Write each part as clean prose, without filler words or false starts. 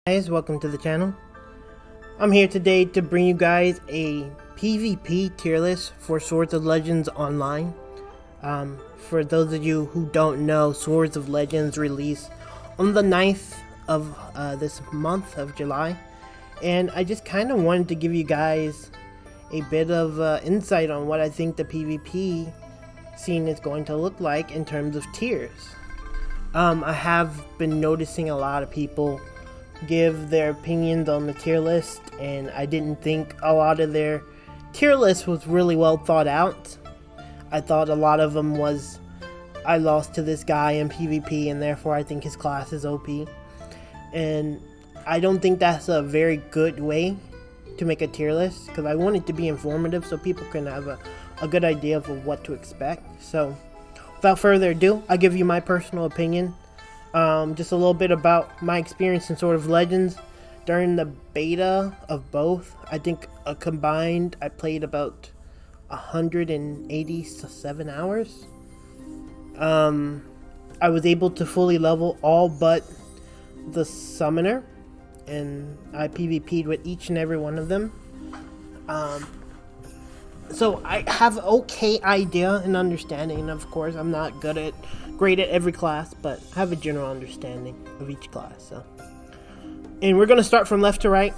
Guys, welcome to the channel. I'm here today to bring you guys a PvP tier list for Swords of Legends Online. For those of you who don't know, Swords of Legends released on the 9th of this month of July, and I just kind of wanted to give you guys a bit of insight on what I think the PvP scene is going to look like in terms of tiers. I have been noticing a lot of people give their opinions on the tier list, and I didn't think a lot of their tier list was really well thought out. I thought a lot of them was, I lost to this guy in PvP and therefore I think his class is OP, and I don't think that's a very good way to make a tier list, because I want it to be informative so people can have a good idea of what to expect. So without further ado, I'll give you my personal opinion. Just a little bit about my experience in Sword of Legends during the beta of both. I think combined I played about 187 hours. I was able to fully level all but the summoner, and I PvP'd with each and every one of them. So I have okay idea and understanding, and of course I'm not great at every class, but I have a general understanding of each class. So, and we're gonna start from left to right.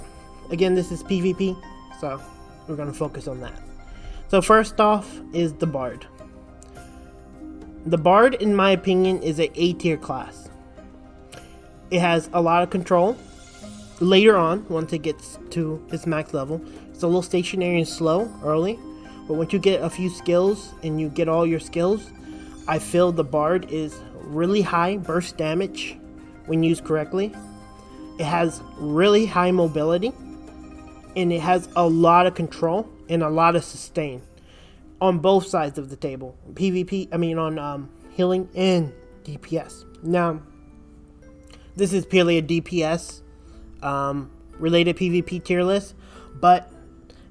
Again, this is PvP, so we're gonna focus on that. So first off is the Bard. The Bard, in my opinion, is a A tier class. It has a lot of control. Later on, once it gets to its max level, it's a little stationary and slow early, but once you get a few skills and you get all your skills, I feel the Bard is really high burst damage when used correctly. It has really high mobility, and it has a lot of control and a lot of sustain on both sides of the table. PvP, on healing and DPS. Now, this is purely a DPS related PvP tier list, but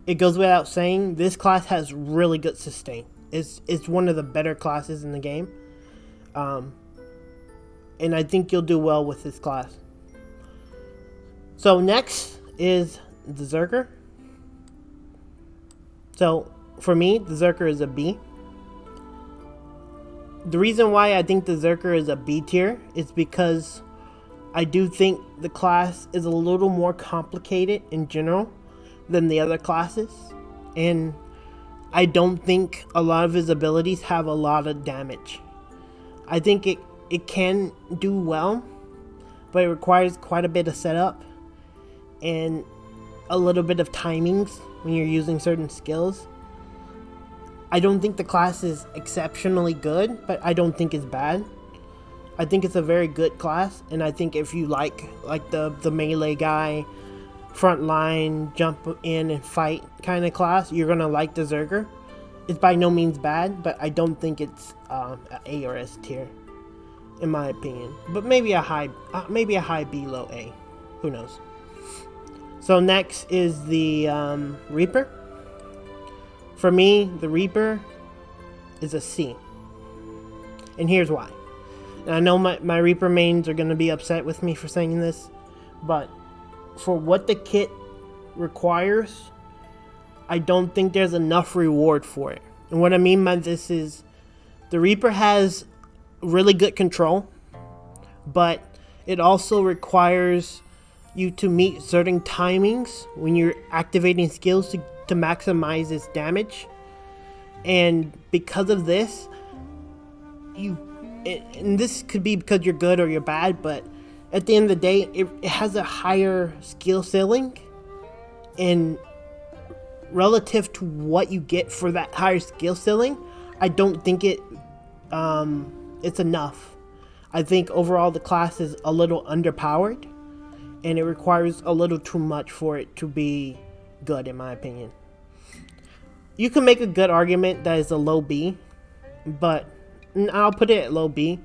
it goes without saying, this class has really good sustain. It's one of the better classes in the game. And I think you'll do well with this class. So next is the Berserker. So for me, the Berserker is a B. The reason why I think the Berserker is a B tier is because I do think the class is a little more complicated in general than the other classes, and I don't think a lot of his abilities have a lot of damage. I think it can do well, but it requires quite a bit of setup and a little bit of timings when you're using certain skills. I don't think the class is exceptionally good, but I don't think it's bad. I think it's a very good class, and I think if you like the melee guy, front line, jump in and fight kind of class, you're gonna like the Berserker. It's by no means bad, but I don't think it's an A or S tier, in my opinion. But maybe a high B, low A. Who knows? So next is the Reaper. For me, the Reaper is a C, and here's why. And I know my Reaper mains are gonna be upset with me for saying this, but for what the kit requires, I don't think there's enough reward for it. And what I mean by this is, the Reaper has really good control, but it also requires you to meet certain timings when you're activating skills to maximize its damage. And because of this, and this could be because you're good or you're bad, but at the end of the day, it has a higher skill ceiling, and relative to what you get for that higher skill ceiling, I don't think it's enough. I think overall the class is a little underpowered, and it requires a little too much for it to be good, in my opinion. You can make a good argument that it's a low B, but I'll put it at low B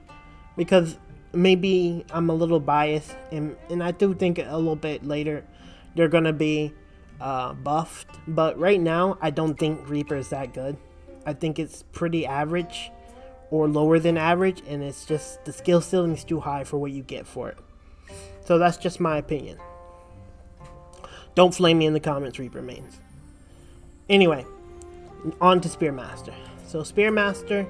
because maybe I'm a little biased, and I do think a little bit later they're gonna be buffed, but right now I don't think Reaper is that good. I think it's pretty average or lower than average, and it's just the skill ceiling is too high for what you get for it. So that's just my opinion. Don't flame me in the comments, Reaper mains. Anyway, on to Spearmaster. So Spearmaster,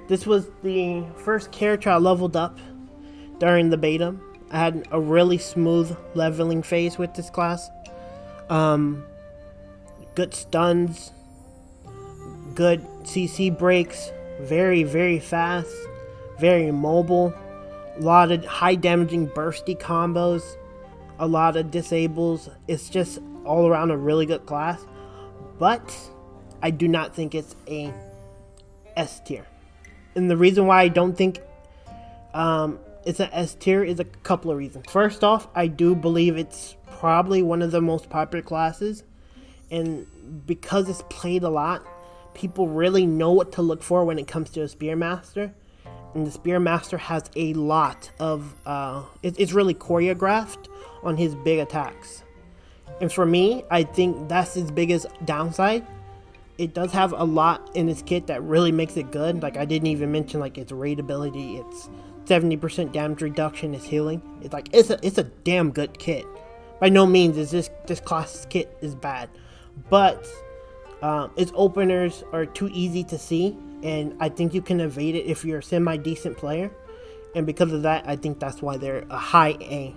this was the first character I leveled up during the beta. I had a really smooth leveling phase with this class. Good stuns, good CC breaks, very, very fast, very mobile, a lot of high damaging bursty combos, a lot of disables. It's just all around a really good class, but I do not think it's a S tier. And the reason why I don't think it's an S tier is a couple of reasons. First off, I do believe it's probably one of the most popular classes, and because it's played a lot, people really know what to look for when it comes to a Spearmaster. And the Spearmaster has a lot of it's really choreographed on his big attacks, and for me, I think that's his biggest downside. It does have a lot in its kit that really makes it good. Like, I didn't even mention like its raid ability, its 70% damage reduction, its healing. It's like it's a damn good kit. By no means is this class's kit is bad, but its openers are too easy to see, and I think you can evade it if you're a semi-decent player. And because of that, I think that's why they're a high A.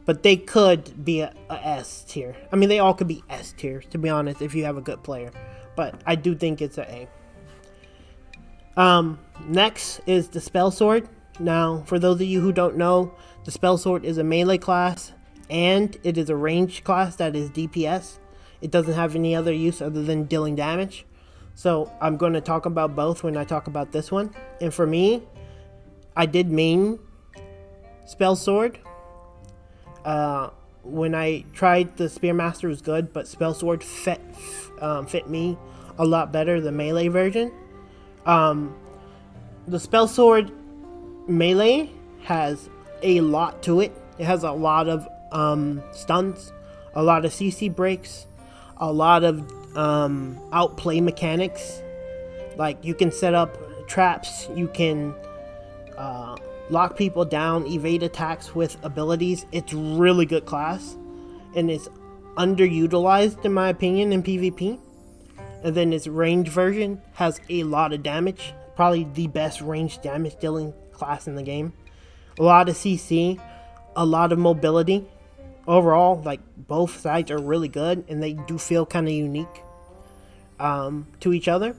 But they could be a S tier. I mean, they all could be S tiers, to be honest, if you have a good player. But I do think it's an A. Next is the Spellsword. Now, for those of you who don't know, the Spellsword is a melee class, and it is a ranged class that is DPS. It doesn't have any other use other than dealing damage. So I'm going to talk about both when I talk about this one. And for me, I did main Spellsword. When I tried, the Spearmaster was good, but Spellsword fit me a lot better, the melee version. The Spellsword melee has a lot to it. It has a lot of stuns, a lot of CC breaks, a lot of outplay mechanics. Like, you can set up traps, you can lock people down, evade attacks with abilities. It's really good class, and it's underutilized in my opinion in PvP. And then its range version has a lot of damage, probably the best range damage dealing class in the game. A lot of CC, a lot of mobility. Overall, like, both sides are really good, and they do feel kind of unique to each other.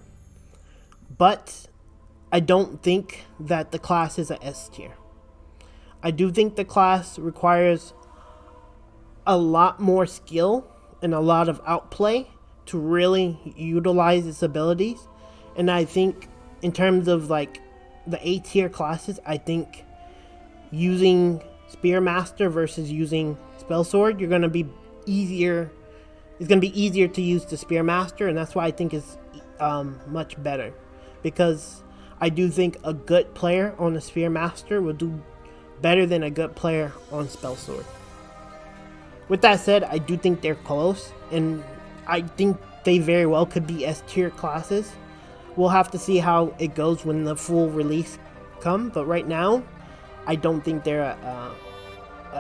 But I don't think that the class is a S tier. I do think the class requires a lot more skill and a lot of outplay to really utilize its abilities. And I think in terms of like the A tier classes, I think using Spearmaster versus using Spellsword, you're going to be easier. It's going to be easier to use the Spearmaster, and that's why I think it's much better, because I do think a good player on the Spearmaster will do better than a good player on Spellsword. With that said, I do think they're close, and I think they very well could be S tier classes. We'll have to see how it goes when the full release comes, but right now, I don't think they're a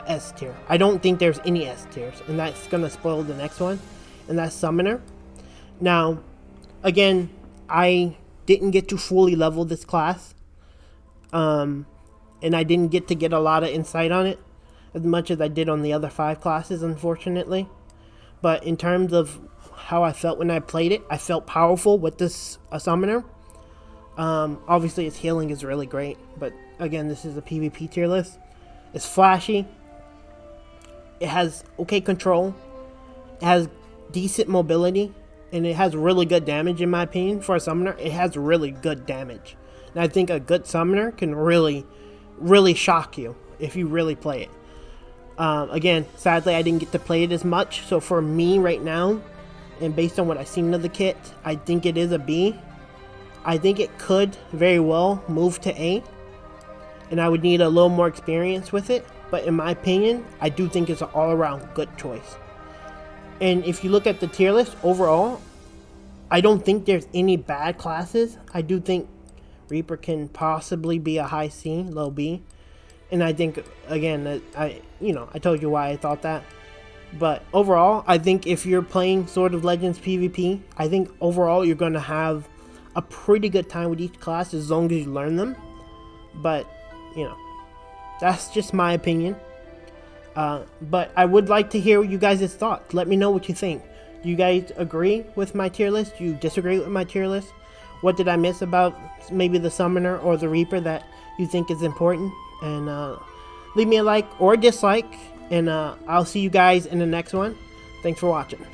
S tier. I don't think there's any S tiers, and that's gonna spoil the next one, and that's Summoner. Now, again, I didn't get to fully level this class, and I didn't get a lot of insight on it as much as I did on the other 5 classes, unfortunately. But in terms of how I felt when I played it, I felt powerful with this Summoner. Obviously its healing is really great, but again, this is a PvP tier list. It's flashy, it has okay control, it has decent mobility, and it has really good damage. In my opinion, for a Summoner, it has really good damage. And I think a good Summoner can really shock you if you really play it. Again, sadly, I didn't get to play it as much, so for me right now, and based on what I've seen of the kit, I think it is a B. I think it could very well move to A, and I would need a little more experience with it, but in my opinion, I do think it's an all-around good choice. And if you look at the tier list overall, I don't think there's any bad classes. I do think Reaper can possibly be a high C, low B. And I think, again, I told you why I thought that. But overall, I think if you're playing Sword of Legends PvP, I think overall you're going to have a pretty good time with each class as long as you learn them. But, you know, that's just my opinion. But I would like to hear you guys' thoughts. Let me know what you think. Do you guys agree with my tier list? Do you disagree with my tier list? What did I miss about maybe the Summoner or the Reaper that you think is important? And leave me a like or dislike. And I'll see you guys in the next one. Thanks for watching.